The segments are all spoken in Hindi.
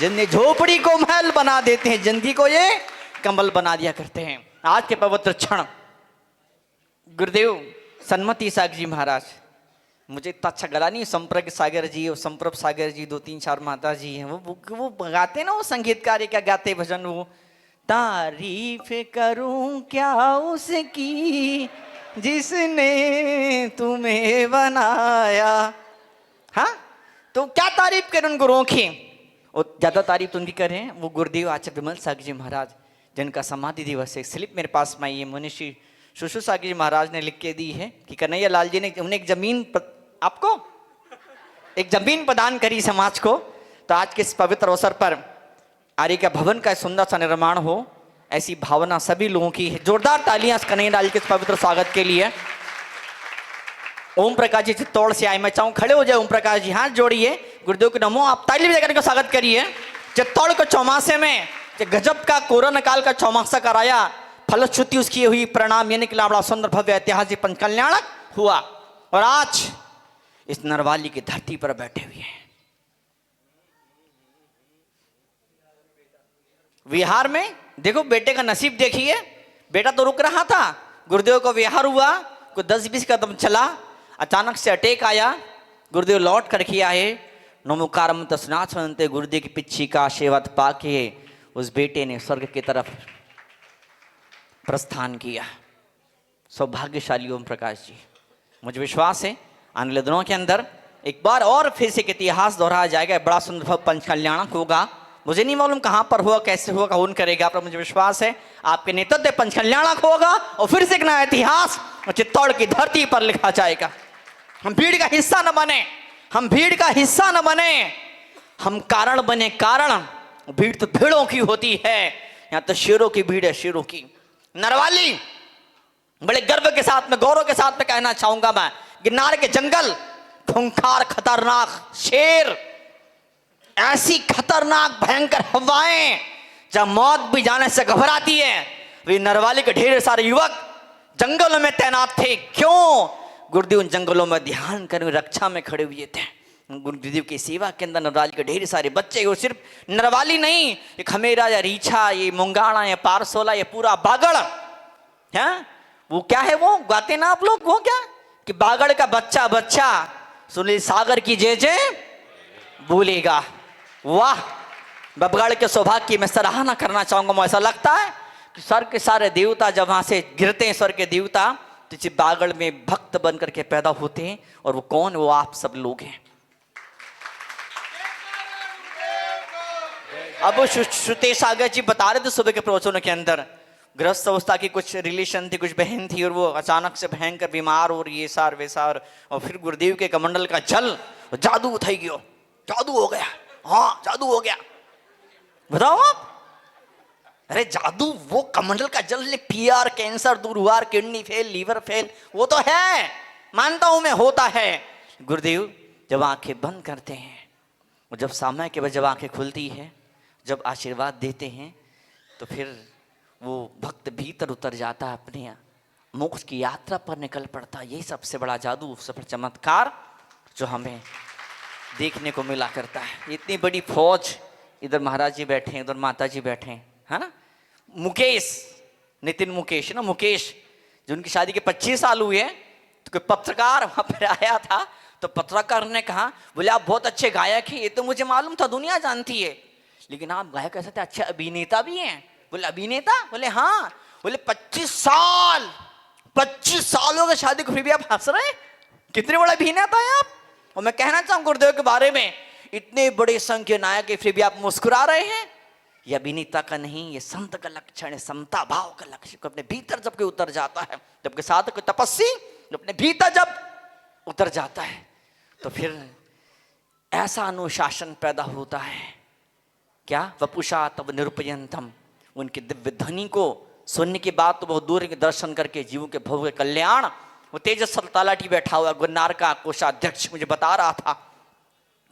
जिंदगी झोपड़ी को महल बना देते हैं, जिंदगी को ये कमल बना दिया करते हैं। आज के पवित्र क्षण गुरुदेव सन्मति सागर जी महाराज, मुझे इतना अच्छा गला नहीं, संप्रग सागर जी और संप्रभ सागर जी, 2-3-4 माता जी हैं, वो गाते ना, वो संगीतकार क्या गाते भजन, वो तारीफ करूं क्या उसकी जिसने तुम्हें बनाया। हाँ, तो क्या तारीफ करें उन गुरुओं की, और ज्यादा तारीफ तो उनकी करें वो गुरुदेव आचार्य विमल सागर जी महाराज, जिनका समाधि दिवस है। स्लिप मेरे पास में ये मनीषी सुशु सागर जी महाराज ने लिख के दी है कि कन्हैया लाल जी ने उन्हें आपको एक जमीन प्रदान करी समाज को। तो आज के इस पवित्र अवसर पर आर्य का भवन का सुंदर सा निर्माण हो, ऐसी भावना सभी लोगों की है। जोरदार तालियां कन्हैया लाल के इस पवित्र स्वागत के लिए। ओम प्रकाश जी चित्तौड़ से आए, मैं चाहूँ खड़े हो जाए ओम प्रकाश जी, हाथ जोड़िए, गुरुदेव को नमो, आप ताली बजाकर इनका स्वागत करिए। चित्तौड़ को चौमासे में गजब का कोरोना काल का चौमासा कराया, फलश्रुति उसकी हुई, परिणाम ये निकला बड़ा सुंदर भव्य ऐतिहासिक पंचकल्याणक हुआ। और आज इस नरवाली की धरती पर बैठे हुए हैं, विहार में। देखो बेटे का नसीब देखिए, बेटा तो रुक रहा था, गुरुदेव को विहार हुआ, कोई 10-20 कदम चला, अचानक से अटैक आया, गुरुदेव लौट करके आए। नमोकारम तस्नाथ सुनते गुरुदेव की पिच्छी का आशीर्वाद पाके उस बेटे ने स्वर्ग की तरफ प्रस्थान किया। सौभाग्यशाली ओम प्रकाश जी, मुझे विश्वास है आने वाले दिनों के अंदर एक बार और फिर से इतिहास दोहराया जाएगा, बड़ा सुंदर पंचकल्याणक होगा। मुझे नहीं मालूम कहां पर हुआ, कैसे होगा, कौन करेगा, पर मुझे विश्वास है आपके नेतृत्व पंचकल्याणक होगा और फिर से एक नया इतिहास चित्तौड़ की धरती पर लिखा जाएगा। हम भीड़ का हिस्सा न बने, हम भीड़ का हिस्सा न बने, हम कारण बने कारण। भीड़ तो भीड़ों की होती है, यहां तो शेरों की भीड़ है, शेरों की। नरवाली बड़े गर्व के साथ में, गौरव के साथ में कहना चाहूंगा मैं, गिरनार के जंगल, खूंखार खतरनाक शेर, ऐसी खतरनाक भयंकर हवाएं जब मौत भी जाने से घबराती है। वे नरवाली के ढेर सारे युवक जंगलों में तैनात थे। क्यों? गुरुदेव उन जंगलों में ध्यान करने रक्षा में खड़े हुए थे। गुरुदेव की सेवा के अंदर नरवाली के ढेर सारे बच्चे, वो सिर्फ नरवाली नहीं, ये खमेरा या रीछा, ये मुंगाणा या पारसोला, ये पूरा बागड़ है। वो क्या है, वो गाते ना आप लोग, वो क्या कि बागड़ का बच्चा बच्चा सुनील सागर की जय जय बोलेगा। वाह, बबगढ़ के सौभाग्य की मैं सराहना करना चाहूंगा। मुझे ऐसा लगता है कि स्वर्ग के सारे देवता जब वहां से गिरते हैं, स्वर्ग के देवता तो इस बागड़ में भक्त बन करके पैदा होते हैं। और वो कौन? वो आप सब लोग हैं। अब श्रुति सागर जी बता रहे थे सुबह के प्रवचनों के अंदर, गृहस्थ अवस्था की कुछ रिलेशन थी, कुछ बहन थी, और वो अचानक से भयंकर बीमार हो रही है, सार वैसार। और फिर गुरुदेव के कमंडल का जल जादू થઈ गयो, जादू हो गया। हाँ, जादू हो गया। बताओ आप, अरे जादू, वो कमंडल का जल ने पीआर, कैंसर दूर हुआ, किडनी फेल, लीवर फेल, वो तो है, मानता हूं मैं, होता है। गुरुदेव जब आंखें बंद करते हैं, और जब समय के बाद जब आंखें खुलती है, जब आशीर्वाद देते हैं, तो फिर वो भक्त भीतर उतर जाता है, अपने मोक्ष की यात्रा पर निकल पड़ता है। यही सबसे बड़ा जादू, सबसे बड़ा चमत्कार जो हमें देखने को मिला करता है। इतनी बड़ी फौज, इधर महाराज जी बैठे हैं, उधर माता जी बैठे हैं, है ना। मुकेश, नितिन मुकेश ना, मुकेश जो उनकी शादी के 25 साल हुए, तो कोई पत्रकार वहां पर आया था, तो पत्रकार ने कहा, बोले आप बहुत अच्छे गायक हैं, ये तो मुझे मालूम था, दुनिया जानती है, लेकिन आप गायक कैसे थे, अच्छे अभिनेता भी हैं। बोले अभिनेता? बोले हाँ। बोले 25 साल हो गए शादी को, फिर भी आप हंस रहे हैं, कितने बड़ा अभिनेता है आप। और मैं कहना चाहूँ गुरुदेव के बारे में, इतने बड़े संख्य नायक है, फिर भी आप मुस्कुरा रहे हैं। ये अभिनेता का नहीं, ये संत का लक्षण है, समता भाव का लक्षण। अपने भीतर जब कोई उतर जाता है, जब के साथ कोई तपस्वी अपने भीतर जब उतर जाता है, तो फिर ऐसा अनुशासन पैदा होता है। क्या? वपुषा तब निरुपयंतम, उनके दिव्य ध्वनि को सुनने के बाद तो बहुत दूर के दर्शन करके जीवों के भव्य कल्याण। वो तेजस तलाटी बैठा हुआ गिरनार का कोषाध्यक्ष मुझे बता रहा था,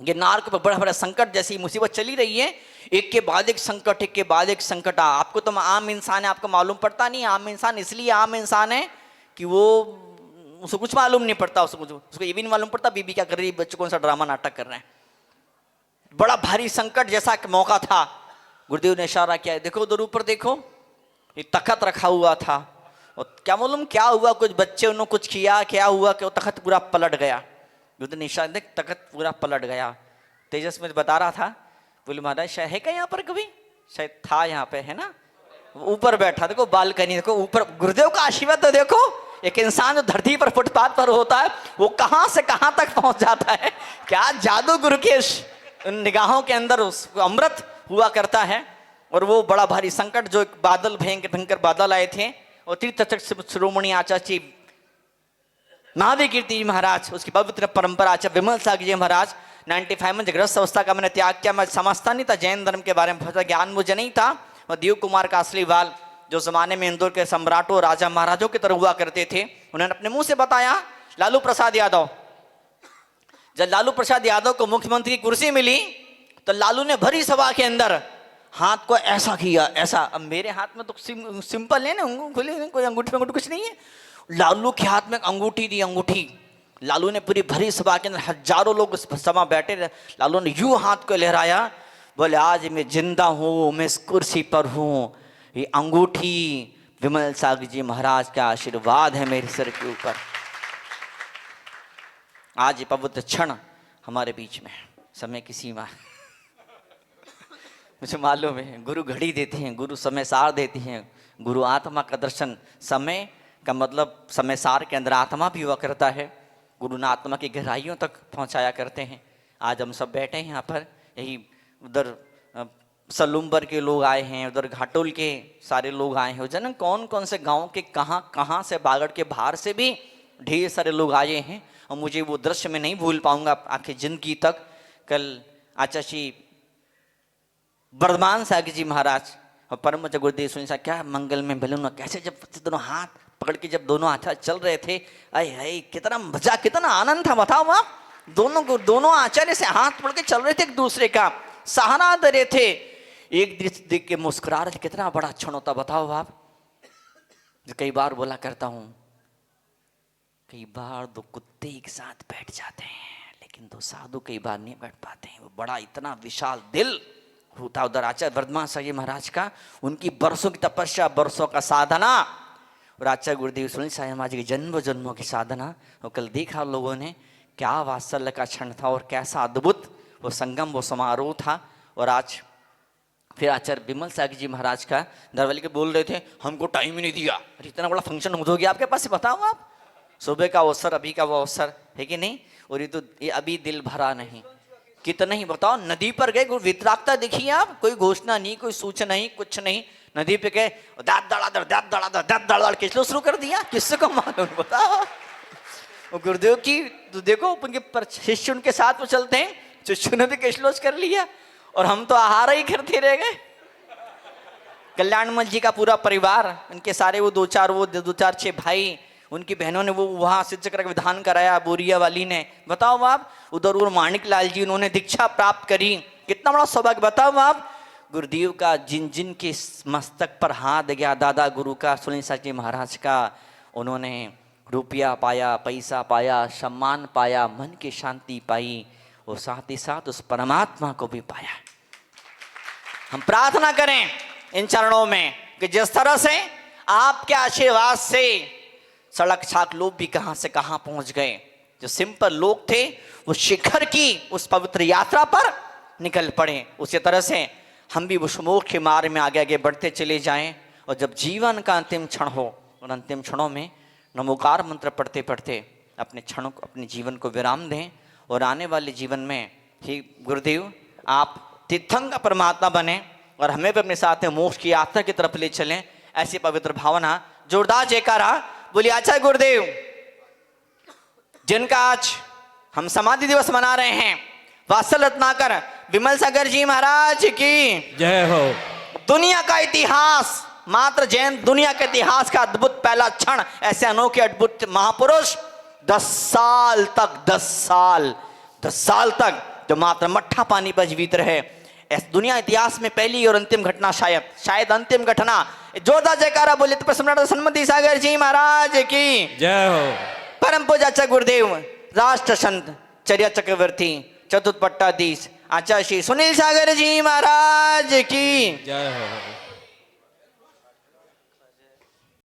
गिरनार के बड़ा बड़ा संकट जैसी मुसीबत चली रही है, एक के बाद एक संकट, एक के बाद एक संकट। आपको तो आम इंसान है, आपको मालूम पड़ता नहीं। आम इंसान इसलिए आम इंसान है कि वो उसको कुछ मालूम नहीं पड़ता, उसको ये भी नहीं मालूम पड़ता बीबी क्या कर रही है, बच्चों कौन सा ड्रामा नाटक कर रहे हैं, बड़ा भारी संकट जैसा मौका था। गुरुदेव ने इशारा किया, देखो उधर ऊपर देखो, ये तख्त रखा हुआ था, और क्या मालूम क्या हुआ, कुछ बच्चे उन्होंने कुछ किया, क्या हुआ कि वो तख्त पूरा पलट गया। गुरुदेव ने इशारा, देख तख्त पूरा पलट गया। तेजस में बता रहा था, बोले महाराज शायद है क्या यहाँ पर, कभी शायद था यहाँ पे, है ना, ऊपर बैठा, देखो बालकनी, देखो ऊपर। गुरुदेव का आशीर्वाद तो देखो, एक इंसान जो धरती पर फुटपाथ पर होता है वो कहां से कहां तक पहुंच जाता है। क्या जादू गुरु के निगाहों के अंदर उसको अमृत हुआ करता है। और वो बड़ा भारी संकट जो एक बादल, भयंकर बादल आए थे, और तीर्थ शिरोमणि आचार्य महावीर कीर्ति जी महाराज, उसकी पवित्र परंपरा आचार्य विमल सागर जी महाराज 95 में ग्रस्त अवस्था का मैंने त्याग किया। मैं समझता नहीं था जैन धर्म के बारे में, बहुत ज्ञान मुझे नहीं था। और देव कुमार का असली बाल जो जमाने में इंदौर के सम्राटों राजा महाराजों की तरह हुआ करते थे, उन्होंने अपने मुंह से बताया। लालू प्रसाद यादव, जब लालू प्रसाद यादव को मुख्यमंत्री की कुर्सी मिली तो लालू ने भरी सभा के अंदर हाथ को ऐसा किया, ऐसा। अब मेरे हाथ में तो सिंपल है ना, खुले, कोई अंगूठी में कुछ नहीं है। लालू के हाथ में अंगूठी दी, अंगूठी। लालू ने पूरी भरी सभा के अंदर, हजारों लोग उस सभा बैठे रहे, लालू ने यूं हाथ को लहराया, बोले आज मैं जिंदा हूं, मैं इस कुर्सी पर हूं, ये अंगूठी विमल सागर जी महाराज का आशीर्वाद है मेरे सिर के ऊपर। आज ये पवित्र क्षण हमारे बीच में, समय की सीमा मुझे मालूम है। गुरु घड़ी देते हैं, गुरु समय सार देते हैं, गुरु आत्मा का दर्शन। समय का मतलब समय सार के अंदर आत्मा भी हुआ करता है। गुरु ने आत्मा की गहराइयों तक पहुंचाया करते हैं। आज हम सब बैठे हैं यहाँ पर, यही उधर सलूम्बर के लोग आए हैं, उधर घाटोल के सारे लोग आए हैं, जन कौन कौन से गांव के कहाँ से, बागड़ के बाहर से भी ढेर सारे लोग आए हैं। और मुझे वो दृश्य में नहीं भूल पाऊंगा आखिर जिंदगी तक। कल आचार्य वर्धमान सागर जी महाराज और परम पूज्य गुरुदेव सुनी साहब, क्या मंगल में भले कैसे जब दोनों हाथ पकड़ के जब दोनों आचार्य चल रहे थे, अरे कितना मजा, कितना आनंद था, बताओ आप। दोनों आचार्य से हाथ पकड़ के चल रहे थे, एक दूसरे का सहारा दे रहे थे, एक दृष्टि देख के मुस्कुरा रहे थे। कितना बड़ा क्षण होता, बताओ आप। कई बार बोला करता हूं, कई बार दो कुत्ते एक साथ बैठ जाते हैं, लेकिन दो साधु कई बार नहीं बैठ पाते हैं। वो बड़ा इतना विशाल दिल होता उधर आचार्य वर्धमान सागर जी महाराज का, उनकी बरसों की तपस्या, बरसों का साधना, और आचार्य गुरुदेव सुनील साहब महाराज की जन्म जन्मों की साधना। और कल देखा लोगों ने, क्या वात्सल्य का क्षण था और कैसा अद्भुत वो संगम, वो समारोह था। और आज फिर आचार्य विमल सागर जी महाराज का दरवाजे के बोल रहे थे, हमको टाइम ही नहीं दिया। अरे इतना बड़ा फंक्शन हो गया आपके पास, बताओ आप। सुबह का अवसर, अभी का वो अवसर है कि नहीं। और ये अभी दिल भरा नहीं, कितना ही बताओ। नदी पर गए, वितरागता देखिए आप, कोई घोषणा नहीं, कोई सूचना नहीं, कुछ नहीं। नदी पे गए, दाद दड़ा किसलो शुरू कर दिया, किससे को मालूम, बताओ। गुरुदेव की तो देखो, उनके शिष्य उनके साथ वो चलते हैं, शिष्य ने भी किसलोच कर लिया, और हम तो आहार ही करते रह गए। कल्याणमल जी का पूरा परिवार, उनके सारे वो दो चार 6 भाई, उनकी बहनों ने वो वहां सिद्ध चक्र का विधान कराया, बोरिया वाली ने, बताओ आप। उधर माणिक लाल जी, उन्होंने दीक्षा प्राप्त करी, कितना बड़ा सौभाग्य, बताओ आप। गुरुदेव का जिन के मस्तक पर हाथ गया, दादा गुरु का, सुनील सागर जी महाराज का, उन्होंने रुपया पाया, पैसा पाया, सम्मान पाया, मन की शांति पाई, और साथ ही साथ उस परमात्मा को भी पाया। हम प्रार्थना करें इन चरणों में कि जिस तरह से आपके आशीर्वाद से सड़क छाक लोग भी कहां से कहां पहुंच गए, जो सिंपल लोग थे वो शिखर की उस पवित्र यात्रा पर निकल पड़े, उसी तरह से हम भी उस मोक्ष के मार्ग में आगे आगे बढ़ते चले जाएं। और जब जीवन का अंतिम क्षण हो, और अंतिम क्षणों में नमोकार मंत्र पढ़ते पढ़ते अपने क्षणों को, अपने जीवन को विराम दें, और आने वाले जीवन में ही गुरुदेव आप तीर्थंकर परमात्मा बने, और हमें भी अपने साथ में मोक्ष की यात्रा की तरफ ले चलें। ऐसी पवित्र भावना, जोरदार जयकारा बोलिए आचार्य गुरुदेव, जिनका आज हम समाधि दिवस मना रहे हैं, वात्सल रत्नाकर विमल सागर जी महाराज की जय हो। दुनिया का इतिहास, मात्र जैन दुनिया के इतिहास का अद्भुत पहला क्षण, ऐसे अनोखे अद्भुत महापुरुष 10 साल तक जो मात्र मट्ठा पानी पर जीवित रहे, इस दुनिया इतिहास में पहली और अंतिम घटना, शायद अंतिम घटना। जोरदार जयकारा बोले तो सम्राट सन्मति सागर जी महाराज की जय हो। परम पूज्य आचार्य गुरुदेव, राष्ट्र संत, चर्या चक्रवर्ती, चतुर्थ पट्टाधीश अच्छा श्री सुनील सागर जी महाराज की जय हो।